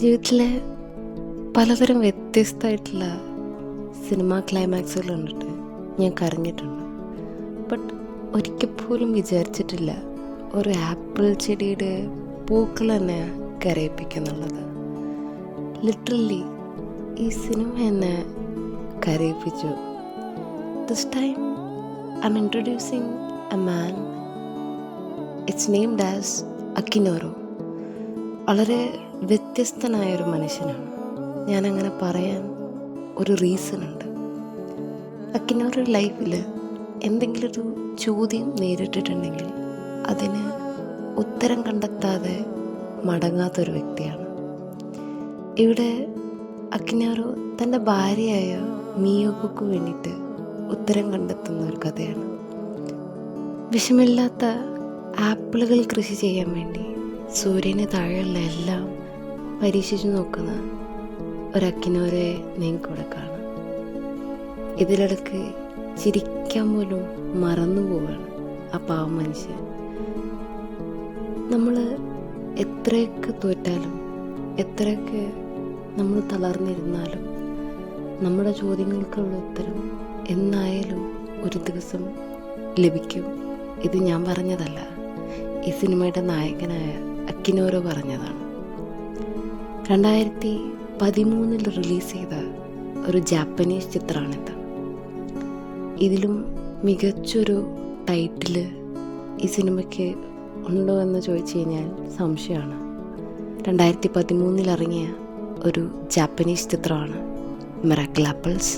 ജീവിതത്തിലെ പലതരം വ്യത്യസ്തമായിട്ടുള്ള സിനിമാ ക്ലൈമാക്സുകൾ കണ്ടിട്ട് ഞാൻ കരഞ്ഞിട്ടുണ്ട്. ബട്ട് ഒരിക്കൽ പോലും വിചാരിച്ചിട്ടില്ല ഒരു ആപ്പിൾ ചെടിയുടെ പൂക്കൾ തന്നെ കരയിപ്പിക്കുന്നുള്ളത്. ലിറ്ററലി ഈ സിനിമ എന്നെ കരയിപ്പിച്ചു. This time I am introducing a man. It's named as അക്കിനോറോ. വളരെ വ്യത്യസ്തനായൊരു മനുഷ്യനാണ്. ഞാനങ്ങനെ പറയാൻ ഒരു റീസൺ ഉണ്ട്. അക്കിനോറോ ലൈഫിൽ എന്തെങ്കിലും ഒരു ചോദ്യം നേരിട്ടിട്ടുണ്ടെങ്കിൽ അതിന് ഉത്തരം കണ്ടെത്താതെ മടങ്ങാത്തൊരു വ്യക്തിയാണ്. ഇവിടെ അക്കിനോറോ തൻ്റെ ഭാര്യയായ മിയോക്കോക്ക് വേണ്ടിയിട്ട് ഉത്തരം കണ്ടെത്തുന്ന ഒരു കഥയാണ്. വിഷമില്ലാത്ത ആപ്പിളുകൾ കൃഷി ചെയ്യാൻ വേണ്ടി സൂര്യന് താഴെയുള്ള എല്ലാം പരീക്ഷിച്ചു നോക്കുന്ന ഒരു അക്കിനോറയെ നിങ്ങൾക്കിവിടെ കാണാം. ഇതിലിടക്ക് ചിരിക്കാൻ പോലും മറന്നു പോവുകയാണ് ആ പാവം മനുഷ്യൻ. നമ്മൾ എത്രയൊക്കെ തോറ്റാലും എത്രയൊക്കെ നമ്മൾ തളർന്നിരുന്നാലും നമ്മുടെ ചോദ്യങ്ങൾക്കുള്ള ഉത്തരം എന്നായാലും ഒരു ദിവസം ലഭിക്കും. ഇത് ഞാൻ പറഞ്ഞതല്ല, ഈ സിനിമയുടെ നായകനായ അക്കിനോറോ പറഞ്ഞതാണ്. 2013 റിലീസ് ചെയ്ത ഒരു ജാപ്പനീസ് ചിത്രമാണിത്. ഇതിലും മികച്ചൊരു ടൈറ്റിൽ ഈ സിനിമയ്ക്ക് ഉണ്ടോ എന്ന് ചോദിച്ചു കഴിഞ്ഞാൽ സംശയമാണ്. 2013 ഇറങ്ങിയ ഒരു ജാപ്പനീസ് ചിത്രമാണ് മിറാക്കിൾ ആപ്പിൾസ്.